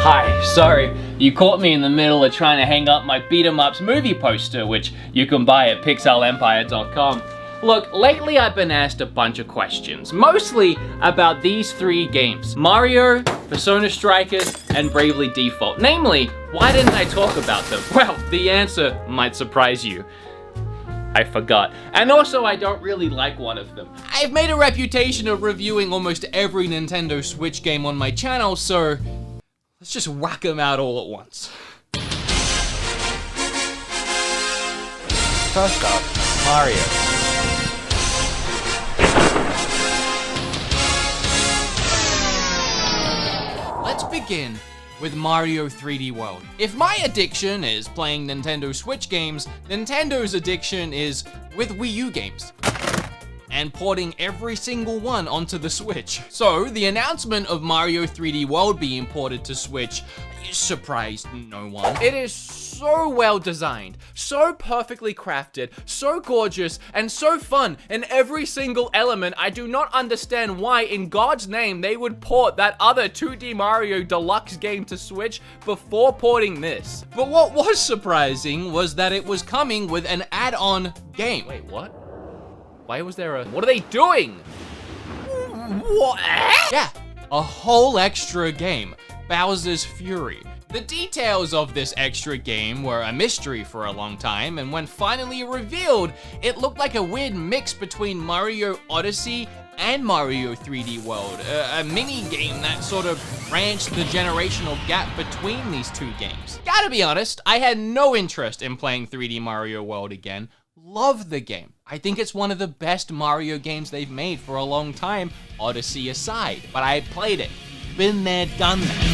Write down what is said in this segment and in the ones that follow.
Hi, sorry, you caught me in the middle of trying to hang up my Beat 'em Ups movie poster, which you can buy at pixelempire.com. Look, lately I've been asked a bunch of questions, mostly about these three games: Mario, Persona Strikers, and Bravely Default. Namely, why didn't I talk about them? Well, the answer might surprise you. I forgot. And also, I don't really like one of them. I've made a reputation of reviewing almost every Nintendo Switch game on my channel, so let's just whack them out all at once. First up, Mario. Let's begin with Mario 3D World. If my addiction is playing Nintendo Switch games, Nintendo's addiction is with Wii U games and porting every single one onto the Switch. So the announcement of Mario 3D World being ported to Switch surprised no one. It is so well designed, so perfectly crafted, so gorgeous, and so fun in every single element. I do not understand why in God's name they would port that other 2D Mario Deluxe game to Switch before porting this. But what was surprising was that it was coming with an add-on game. Wait, what? Why was there a... What are they doing? What? Yeah, a whole extra game, Bowser's Fury. The details of this extra game were a mystery for a long time, and when finally revealed, it looked like a weird mix between Mario Odyssey and Mario 3D World, a mini game that sort of branched the generational gap between these two games. Gotta be honest, I had no interest in playing 3D Mario World again. Love the game. I think it's one of the best Mario games they've made for a long time, Odyssey aside, but I played it. Been there, done that.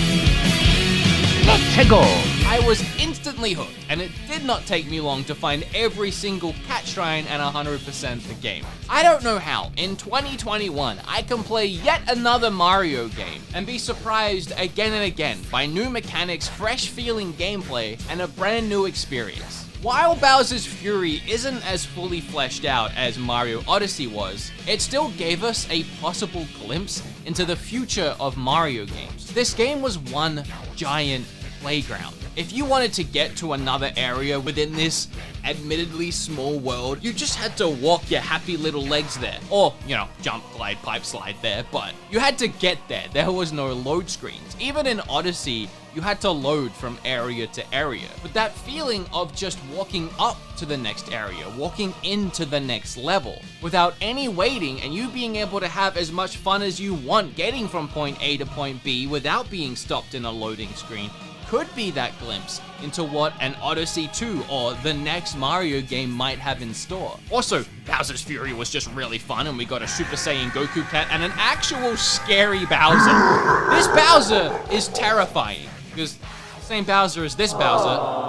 Let's go! I was instantly hooked, and it did not take me long to find every single cat shrine and 100% the game. I don't know how, in 2021, I can play yet another Mario game and be surprised again and again by new mechanics, fresh feeling gameplay, and a brand new experience. While Bowser's Fury isn't as fully fleshed out as Mario Odyssey was, it still gave us a possible glimpse into the future of Mario games. This game was one giant playground. If you wanted to get to another area within this admittedly small world, you just had to walk your happy little legs there. Or, you know, jump, glide, pipe, slide there, but you had to get there. There was no load screens. Even in Odyssey, you had to load from area to area. But that feeling of just walking up to the next area, walking into the next level, without any waiting, and you being able to have as much fun as you want getting from point A to point B without being stopped in a loading screen, could be that glimpse into what an Odyssey 2 or the next Mario game might have in store. Also, Bowser's Fury was just really fun, and we got a Super Saiyan Goku cat and an actual scary Bowser. This Bowser is terrifying, because the same Bowser as this Bowser.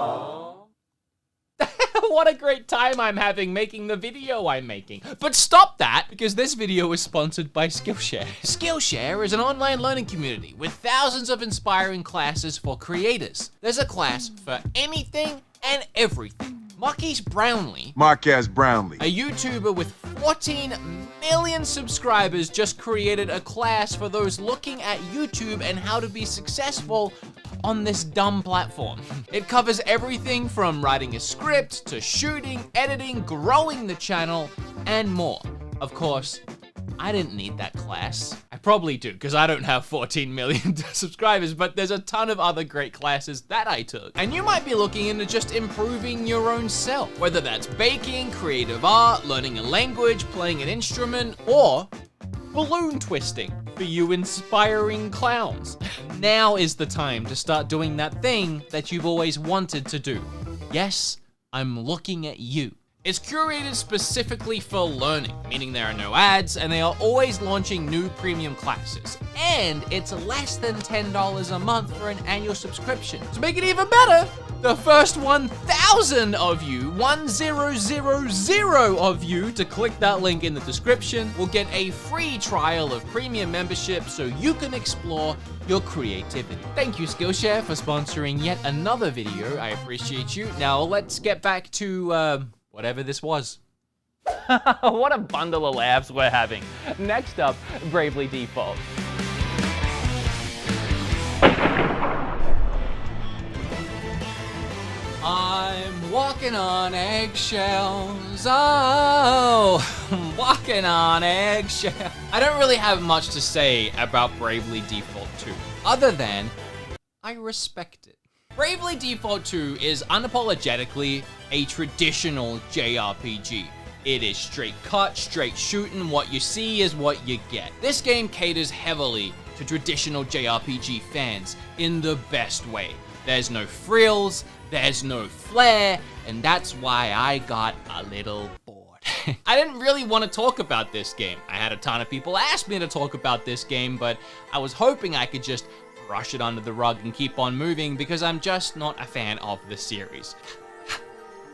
What a great time I'm having making the video I'm making. But stop that, because this video is sponsored by Skillshare. Skillshare is an online learning community with thousands of inspiring classes for creators. There's a class for anything and everything. Marquise Brownlee, a YouTuber with 14 million subscribers, just created a class for those looking at YouTube and how to be successful on this dumb platform. It covers everything from writing a script to shooting, editing, growing the channel, and more. Of course, I didn't need that class. I probably do, because I don't have 14 million subscribers, but there's a ton of other great classes that I took. And you might be looking into just improving your own self, whether that's baking, creative art, learning a language, playing an instrument, or balloon twisting for you inspiring clowns. Now is the time to start doing that thing that you've always wanted to do. Yes, I'm looking at you. It's curated specifically for learning, meaning there are no ads, and they are always launching new premium classes. And it's less than $10 a month for an annual subscription. To make it even better, the first 1,000 of you, 1000 of you, to click that link in the description will get a free trial of premium membership so you can explore your creativity. Thank you, Skillshare, for sponsoring yet another video. I appreciate you. Now let's get back to, whatever this was. What a bundle of laughs we're having. Next up, Bravely Default. Walking on eggshells, oh, walking on eggshells. I don't really have much to say about Bravely Default 2, other than I respect it. Bravely Default 2 is unapologetically a traditional JRPG. It is straight cut, straight shooting, what you see is what you get. This game caters heavily to traditional JRPG fans in the best way. There's no frills, there's no flair, and that's why I got a little bored. I didn't really want to talk about this game. I had a ton of people ask me to talk about this game, but I was hoping I could just brush it under the rug and keep on moving because I'm just not a fan of the series.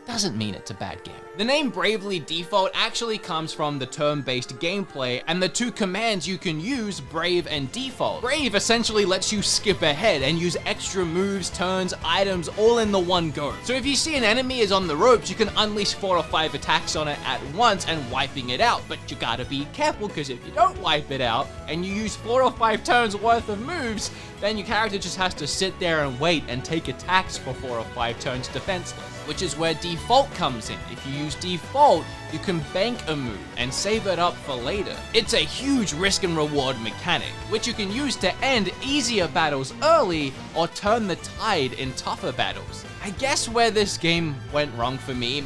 Doesn't mean it's a bad game. The name Bravely Default actually comes from the turn-based gameplay and the two commands you can use, Brave and Default. Brave essentially lets you skip ahead and use extra moves, turns, items all in the one go. So if you see an enemy is on the ropes, you can unleash 4 or 5 attacks on it at once and wiping it out. But you gotta be careful because if you don't wipe it out and you use 4 or 5 turns worth of moves, then your character just has to sit there and wait and take attacks for 4 or 5 turns defenseless. Which is where Default comes in. If you use Default, you can bank a move and save it up for later. It's a huge risk and reward mechanic, which you can use to end easier battles early or turn the tide in tougher battles. I guess where this game went wrong for me,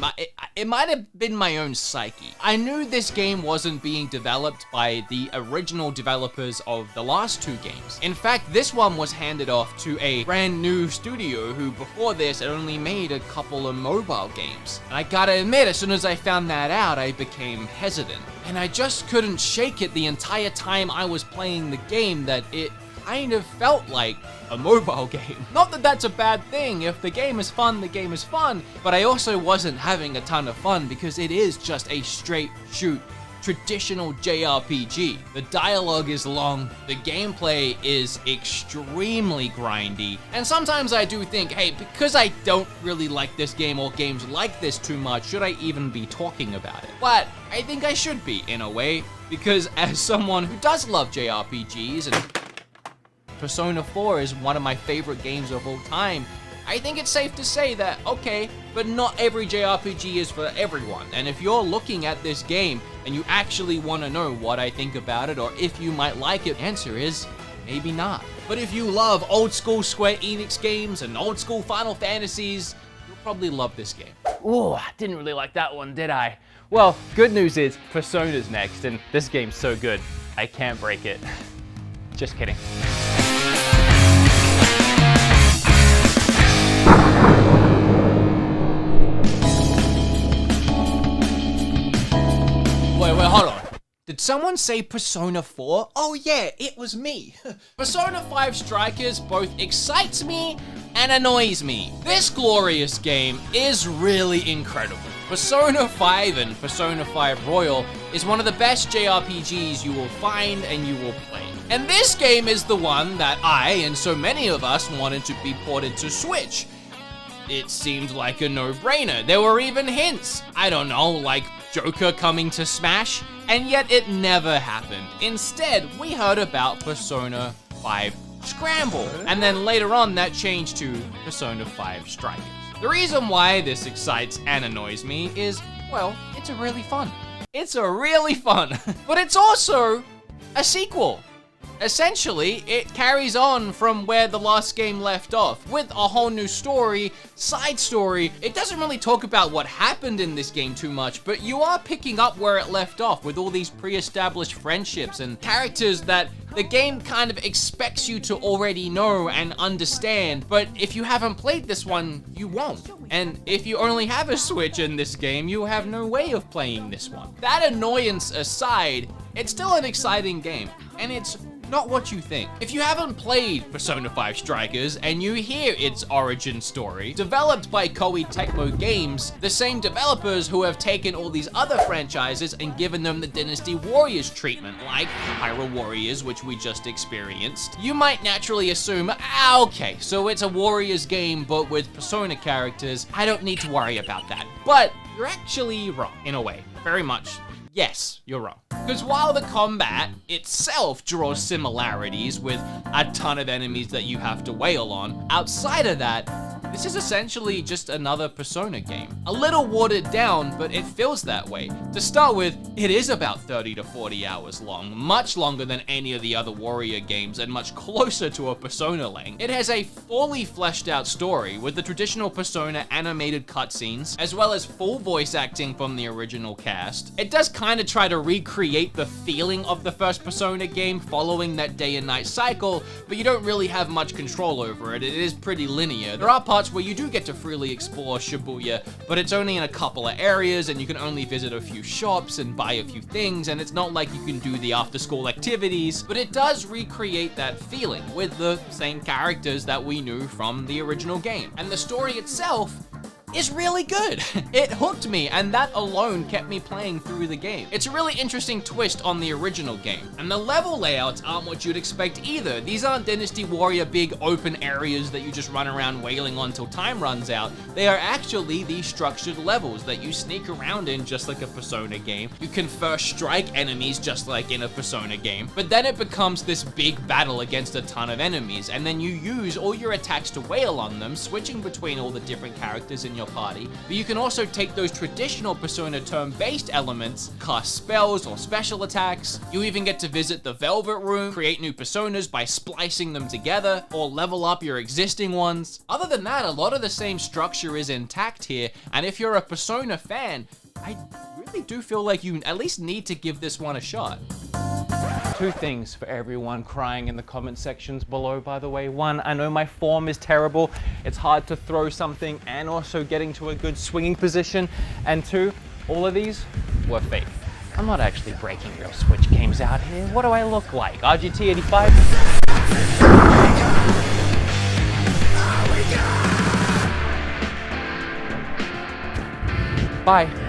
it might have been my own psyche. I knew this game wasn't being developed by the original developers of the last 2 games. In fact, this one was handed off to a brand new studio who before this had only made a couple of mobile games. And I gotta admit, as soon as I found that out, I became hesitant. And I just couldn't shake it the entire time I was playing the game that it kind of felt like a mobile game. Not that that's a bad thing. If the game is fun, the game is fun. But I also wasn't having a ton of fun because it is just a straight shoot traditional JRPG. The dialogue is long, the gameplay is extremely grindy, and sometimes I do think, hey, because I don't really like this game or games like this too much, should I even be talking about it? But I think I should be, in a way, because as someone who does love JRPGs, and Persona 4 is one of my favorite games of all time, I think it's safe to say that, okay, but not every JRPG is for everyone. And if you're looking at this game and you actually want to know what I think about it or if you might like it, the answer is maybe not. But if you love old school Square Enix games and old school Final Fantasies, you'll probably love this game. Ooh, I didn't really like that one, did I? Well, good news is Persona's next, and this game's so good, I can't break it. Just kidding. Wait, hold on. Did someone say Persona 4? Oh yeah, it was me. Persona 5 Strikers both excites me and annoys me. This glorious game is really incredible. Persona 5 and Persona 5 Royal is one of the best JRPGs you will find and you will play. And this game is the one that I and so many of us wanted to be ported to Switch. It seemed like a no-brainer. There were even hints. I don't know, like Joker coming to Smash, and yet it never happened. Instead, we heard about Persona 5 Scramble, and then later on that changed to Persona 5 Strikers. The reason why this excites and annoys me is, well, it's really fun. It's really fun, but it's also a sequel. Essentially, it carries on from where the last game left off, with a whole new story, side story. It doesn't really talk about what happened in this game too much, but you are picking up where it left off with all these pre-established friendships and characters that the game kind of expects you to already know and understand, but if you haven't played this one, you won't. And if you only have a Switch in this game, you have no way of playing this one. That annoyance aside, it's still an exciting game, and it's not what you think. If you haven't played Persona 5 Strikers and you hear its origin story, developed by Koei Tecmo Games, the same developers who have taken all these other franchises and given them the Dynasty Warriors treatment, like Hyrule Warriors, which we just experienced, you might naturally assume, okay, so it's a Warriors game but with Persona characters, I don't need to worry about that. But you're actually wrong, in a way, very much. Yes, you're wrong. Because while the combat itself draws similarities with a ton of enemies that you have to wail on, outside of that, This is essentially just another Persona game. A little watered down, but it feels that way. To start with, it is about 30 to 40 hours long, much longer than any of the other Warrior games and much closer to a Persona length. It has a fully fleshed out story with the traditional Persona animated cutscenes, as well as full voice acting from the original cast. It does kind of try to recreate the feeling of the first Persona game following that day and night cycle, but you don't really have much control over it. It is pretty linear. There are parts where you do get to freely explore Shibuya, but it's only in a couple of areas and you can only visit a few shops and buy a few things, and it's not like you can do the after school activities, but it does recreate that feeling with the same characters that we knew from the original game. And the story itself is really good. It hooked me, and that alone kept me playing through the game. It's a really interesting twist on the original game, and the level layouts aren't what you'd expect either. These aren't Dynasty Warrior big open areas that you just run around wailing on till time runs out. They are actually these structured levels that you sneak around in just like a Persona game. You can first strike enemies just like in a Persona game, but then it becomes this big battle against a ton of enemies, and then you use all your attacks to wail on them, switching between all the different characters in your party. But you can also take those traditional Persona turn-based elements, cast spells or special attacks. You even get to visit the Velvet Room, create new Personas by splicing them together, or level up your existing ones. Other than that, a lot of the same structure is intact here, and if you're a Persona fan, I really do feel like you at least need to give this one a shot. Two things for everyone crying in the comment sections below, by the way. One, I know my form is terrible. It's hard to throw something and also getting to a good swinging position. And two, all of these were fake. I'm not actually breaking real Switch games out here. What do I look like? RGT 85? Bye.